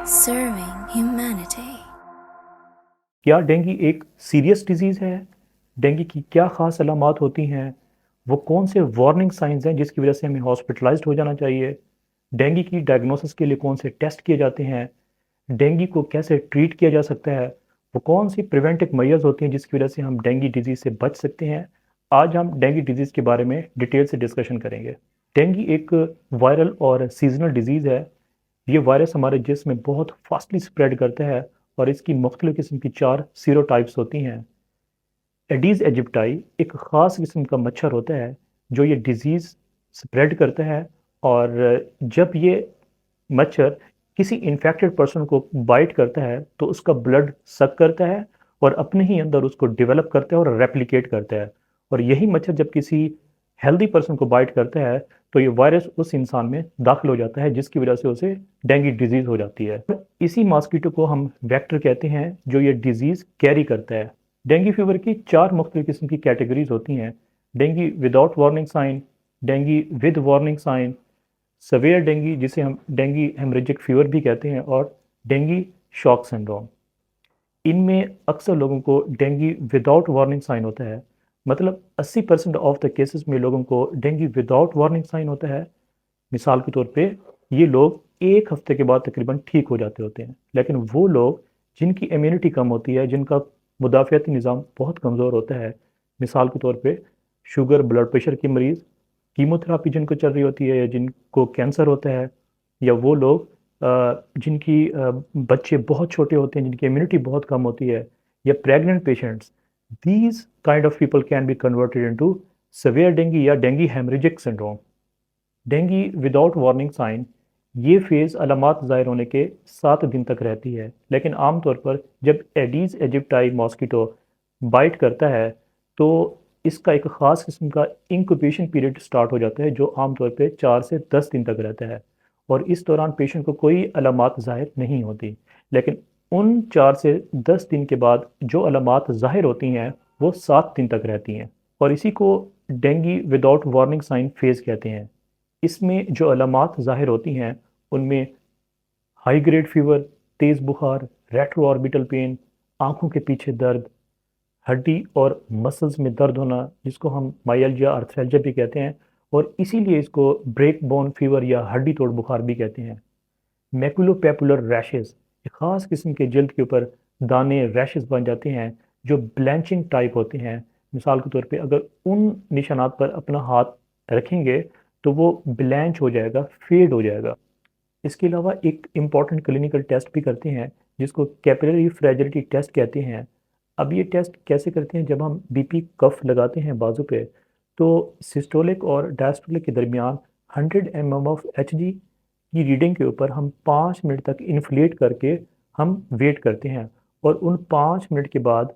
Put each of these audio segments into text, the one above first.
Serving humanity. क्या dengue एक serious disease है? डेंगू की क्या ख़ास अलामात होती हैं? वो कौन से वार्निंग साइंस हैं जिसकी वजह से हमें हॉस्पिटलाइज्ड हो जाना चाहिए? डेंगू की डायग्नोसिस के लिए कौन से टेस्ट किए जाते हैं? डेंगू को कैसे ट्रीट किया जा सकता है? वो कौन सी प्रिवेंटिव मेजर्स होती हैं जिसकी वजह से हम डेंगू डिजीज़ से बच सकते हैं? आज हम डेंगू डिजीज़ के बारे में डिटेल से डिस्कशन करेंगे। डेंगू एक वायरल और सीजनल डिजीज़ है। ये वायरस हमारे जिस्म में बहुत फास्टली स्प्रेड करता है और इसकी मुख्तलिफ किस्म की 4 सीरोटाइप्स होती हैं। एडीज एजिप्टाई एक ख़ास किस्म का मच्छर होता है जो ये डिज़ीज़ स्प्रेड करता है, और जब ये मच्छर किसी इन्फेक्टेड पर्सन को बाइट करता है तो उसका ब्लड सक करता है और अपने ही अंदर उसको डेवलप करता है और रेप्लिकेट करता है। और यही मच्छर जब किसी हेल्दी पर्सन को बाइट करता है तो ये वायरस उस इंसान में दाखिल हो जाता है, जिसकी वजह से उसे डेंगू डिजीज़ हो जाती है। इसी मॉस्किटो को हम वेक्टर कहते हैं जो ये डिजीज़ कैरी करता है। डेंगू फीवर की 4 मुख्तलिफ किस्म की कैटेगरीज होती हैं। Dengue without warning sign, dengue with warning sign, severe dengue जिसे हम डेंगू हेमरेजिक फीवर भी कहते हैं, और डेंगू शॉक सिंड्रोम। इनमें अक्सर लोगों को डेंगू विदाउट वार्निंग साइन होता है। मतलब 80% ऑफ द केसेस में लोगों को डेंगू विदाउट वार्निंग साइन होता है। मिसाल के तौर पे ये लोग 1 हफ्ते के बाद तकरीबन ठीक हो जाते होते हैं। लेकिन वो लोग जिनकी इम्यूनिटी कम होती है, जिनका मुदाफ़ियाती निज़ाम बहुत कमज़ोर होता है, मिसाल के तौर पे शुगर ब्लड प्रेशर के मरीज़, कीमोथेरापी जिनको चल रही होती है, या जिनको कैंसर होता है, या वो लोग जिनकी बच्चे बहुत छोटे होते हैं, जिनकी इम्यूनिटी बहुत कम होती है, या pregnant patients, these kind of people can be converted into severe dengue या dengue haemorrhagic syndrome. Dengue without warning sign ये फेज़ अलामात ज़ाहिर होने के 7 दिन तक रहती है, लेकिन आमतौर पर जब एडीज एजिप्टाई मॉस्किटो बाइट करता है तो इसका एक ख़ास किस्म का इंक्यूबेशन पीरियड स्टार्ट हो जाता है जो आमतौर पे 4 से 10 दिन तक रहता है, और इस दौरान पेशेंट को कोई अलामात ज़ाहिर नहीं होती। लेकिन उन 4 से 10 दिन के बाद जो अलामात ज़ाहिर होती हैं वो 7 दिन तक रहती हैं, और इसी को dengue without warning sign phase कहते हैं। इसमें जो अलामात ज़ाहिर होती हैं उनमें हाई ग्रेड फीवर, तेज़ बुखार, रेट्रो ऑर्बिटल पेन, आँखों के पीछे दर्द, हड्डी और मसल्स में दर्द होना जिसको हम माइल्जिया आर्थ्रेल्जिया भी कहते हैं, और इसीलिए इसको ब्रेक बोन फीवर या हड्डी तोड़ बुखार भी कहते हैं। मैकुलोपेपुलर रैशेस, एक ख़ास किस्म के जल्द के ऊपर दाने रैशेस बन जाते हैं जो ब्लैंचिंग टाइप होते हैं। मिसाल के तौर पे अगर उन निशानात पर अपना हाथ रखेंगे तो वो ब्लैंच हो जाएगा, फेड हो जाएगा। इसके अलावा एक इम्पॉर्टेंट क्लिनिकल टेस्ट भी करते हैं जिसको कैपिलरी फ्रेजिलिटी टेस्ट कहते हैं। अब ये टेस्ट कैसे करते हैं, जब हम बीपी कफ लगाते हैं बाजू पे तो सिस्टोलिक और डायस्टोलिक के दरमियान 100 mm ऑफ Hg की रीडिंग के ऊपर हम 5 मिनट तक इन्फ्लेट करके हम वेट करते हैं, और उन 5 मिनट के बाद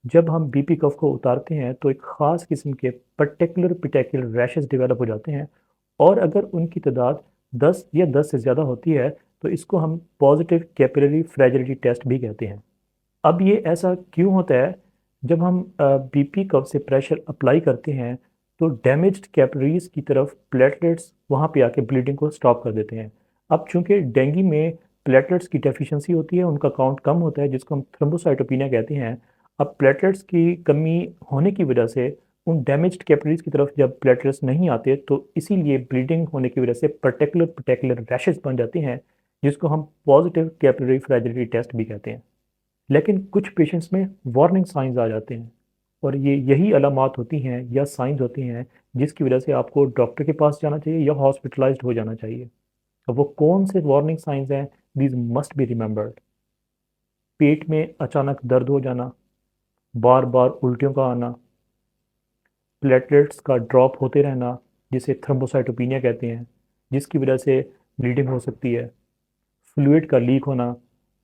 जब हम बीपी कफ को उतारते हैं तो एक ख़ास किस्म के पर्टिकुलर पिटेकुलर रैशेस डेवलप हो जाते हैं, और अगर उनकी तादाद 10 या 10 से ज़्यादा होती है तो इसको हम पॉजिटिव कैपिलरी फ्रेजिलिटी टेस्ट भी कहते हैं। अब ये ऐसा क्यों होता है, जब हम बीपी कर्व से प्रेशर अप्लाई करते हैं तो डैमेज्ड कैपिलरीज की तरफ प्लेटलेट्स वहाँ पे आके ब्लीडिंग को स्टॉप कर देते हैं। अब चूंकि डेंगू में प्लेटलेट्स की डेफिशिएंसी होती है, उनका काउंट कम होता है जिसको हम थ्रोम्बोसाइटोपिनिया कहते हैं। अब प्लेटलेट्स की कमी होने की वजह से उन डैमेज्ड कैपिलरीज की तरफ जब प्लेटलेट्स नहीं आते तो इसीलिए ब्लीडिंग होने की वजह से पर्टिकुलर रैशेस बन जाते हैं, जिसको हम पॉजिटिव कैपिलरी फ्रेजिलिटी टेस्ट भी कहते हैं। लेकिन कुछ पेशेंट्स में वार्निंग साइंस आ जाते हैं, और ये यही अलामात होती हैं या साइंस होती हैं जिसकी वजह से आपको डॉक्टर के पास जाना चाहिए या हॉस्पिटलाइज्ड हो जाना चाहिए। अब वो कौन से वार्निंग साइंस हैं, दीज मस्ट बी रिमेंबर्ड। पेट में अचानक दर्द हो जाना, बार बार उल्टियों का आना, प्लेटलेट्स का ड्रॉप होते रहना जिसे थ्रोम्बोसाइटोपिनिया कहते हैं, जिसकी वजह से ब्लीडिंग हो सकती है, फ्लूइड का लीक होना,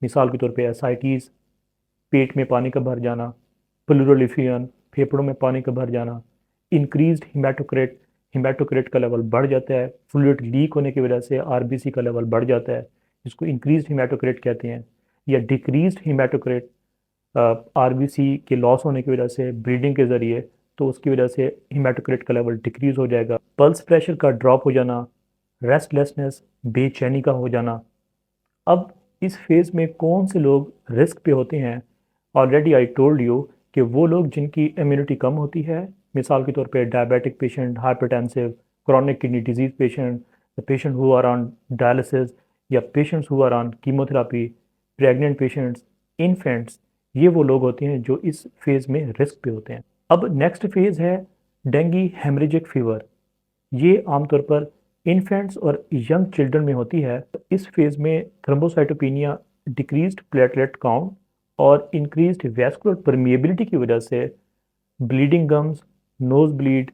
मिसाल के तौर पे एसाइटीज़, पेट में पानी का भर जाना, प्लूरल एफियन, फेफड़ों में पानी का भर जाना, इंक्रीज्ड हिमाटोक्रेट, हिमाटोक्रेट का लेवल बढ़ जाता है, फ्लूइड लीक होने की वजह से आरबीसी का लेवल बढ़ जाता है, जिसको इंक्रीज्ड हिमाटोक्रेट कहते हैं, या डिक्रीज्ड हिमाटोक्रेट, आरबीसी के लॉस होने की वजह से ब्रीडिंग के ज़रिए, तो उसकी वजह से हिमाटोक्रेट का लेवल डिक्रीज हो जाएगा। पल्स प्रेशर का ड्रॉप हो जाना, रेस्टलेसनेस, बेचैनी का हो जाना। अब इस फेज़ में कौन से लोग रिस्क पे होते हैं? ऑलरेडी आई टोल्ड यू कि वो लोग जिनकी इम्यूनिटी कम होती है, मिसाल के तौर पे diabetic patient, hypertensive, chronic kidney disease patient, the patient who are on dialysis या patients who are on chemotherapy, pregnant patients, infants, ये वो लोग होते हैं जो इस फेज़ में रिस्क पे होते हैं। अब नेक्स्ट फेज़ है डेंगी हेमरेजिक फीवर। ये आमतौर पर इन्फेंट्स और यंग चिल्ड्रन में होती है। इस फेज़ में थ्रोम्बोसाइटोपिनिया, डिक्रीज्ड प्लेटलेट काउंट और इंक्रीज्ड वैस्कुलर परमिएबिलिटी की वजह से bleeding gums, nose bleed,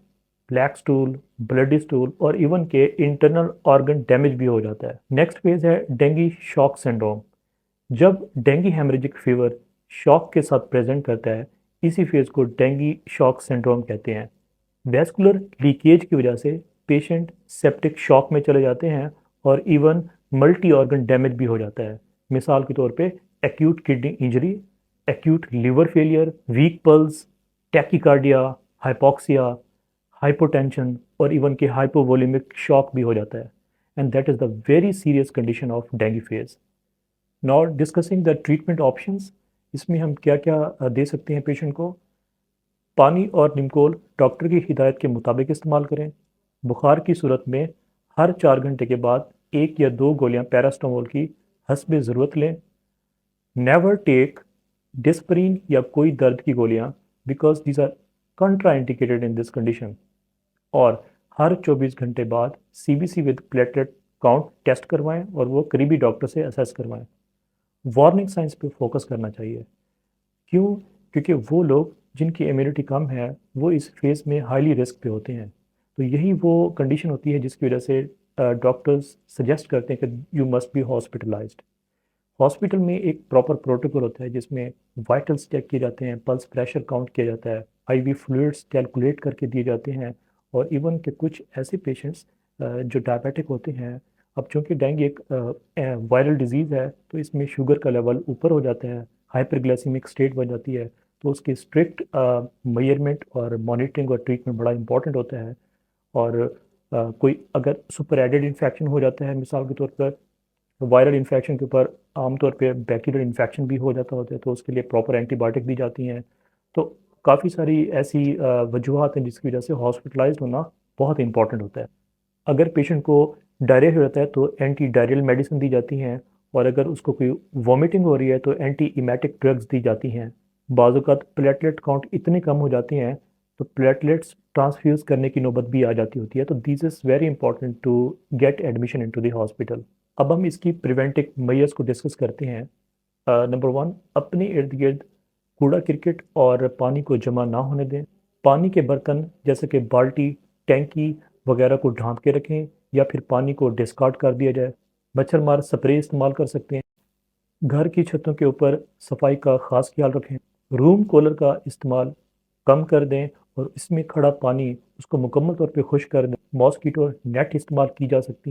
black stool, bloody stool और इवन के इंटरनल ऑर्गन डैमेज भी हो जाता है। नेक्स्ट फेज है डेंगी शॉक सिंड्रोम। जब डेंगी हेमरेजिक फीवर शॉक के साथ प्रेजेंट करता है, इसी फेज को डेंगी शॉक सिंड्रोम कहते हैं। वैस्कुलर लीकेज की वजह से पेशेंट सेप्टिक शॉक में चले जाते हैं और इवन मल्टी ऑर्गन डैमेज भी हो जाता है। मिसाल के तौर पे acute kidney injury, acute liver failure, week pulse, tachycardia, hypoxia, hypotension और इवन के हाइपोवोलेमिक शॉक भी हो जाता है। And that is the very serious condition of dinghy phase. Now discussing the treatment options, इसमें हम क्या क्या दे सकते हैं पेशेंट को। पानी और निमकोल डॉक्टर की हिदायत के मुताबिक इस्तेमाल करें। बुखार की सूरत में हर 4 घंटे के बाद 1 या 2 गोलियां पैरास्टामोल की हस्ब ज़रूरत लें। नेवर टेक डिस्परीन या कोई दर्द की गोलियां because these are contraindicated in this condition. और हर 24 घंटे बाद CBC with platelet count test करवाएं और वो करीबी डॉक्टर से असेस करवाएं। वार्निंग साइंस पे फोकस करना चाहिए। क्यों? क्योंकि वो लोग जिनकी इम्यूनिटी कम है वो इस फेज़ में हाईली रिस्क पे होते हैं। तो यही वो कंडीशन होती है जिसकी वजह से डॉक्टर्स सजेस्ट करते हैं कि you must be hospitalised. Hospital में एक प्रॉपर प्रोटोकॉल होता है जिसमें वाइटल्स चेक किए जाते हैं, पल्स प्रेशर काउंट किया जाता है, आईवी फ्लूइड्स कैलकुलेट करके दिए जाते हैं। और इवन के कुछ ऐसे पेशेंट्स जो डायबिटिक होते हैं, अब चूँकि डेंगू एक वायरल डिजीज़ है तो इसमें शुगर का लेवल ऊपर हो जाता है, हाइपरग्लाइसीमिक स्टेट बन जाती है। तो उसकी स्ट्रिक्ट मेजरमेंट और मॉनिटरिंग और ट्रीटमेंट बड़ा इंपॉर्टेंट होता है। और कोई अगर सुपर एडेड इन्फेक्शन हो जाता है, मिसाल के तौर पर वायरल इन्फेक्शन के ऊपर आमतौर पे बैक्टीरियल इन्फेक्शन भी हो जाता होता है, तो उसके लिए प्रॉपर एंटीबायोटिक दी जाती हैं। तो काफ़ी सारी ऐसी वजूहत हैं जिसकी वजह से हॉस्पिटलाइज्ड होना बहुत इंपॉर्टेंट होता है। अगर पेशेंट को डायरिया हो जाता है तो एंटी डायरियल मेडिसिन दी जाती हैं, और अगर उसको कोई वॉमिटिंग हो रही है तो एंटी इमेटिक ड्रग्स दी जाती हैं। बाज़ औक़ात प्लेटलेट काउंट इतने कम हो जाती हैं तो प्लेटलेट्स ट्रांसफ्यूज़ करने की नौबत भी आ जाती होती है। तो this is very important to get admission into the hospital. अब हम इसकी प्रिवेंटिव मेजर्स को डिस्कस करते हैं। नंबर 1, अपने इर्द गिर्द कूड़ा क्रिकेट और पानी को जमा ना होने दें। पानी के बर्तन जैसे कि बाल्टी, टैंकी वगैरह को ढांप के रखें या फिर पानी को डिस्कार्ड कर दिया जाए। मच्छर मार स्प्रे इस्तेमाल कर सकते हैं। घर की छतों के ऊपर सफाई का ख़ास ख्याल रखें। रूम कूलर का इस्तेमाल कम कर दें और इसमें खड़ा पानी उसको मुकम्मल तौर पे खुश कर दें। मॉस्कीटो नेट इस्तेमाल की जा सकती हैं।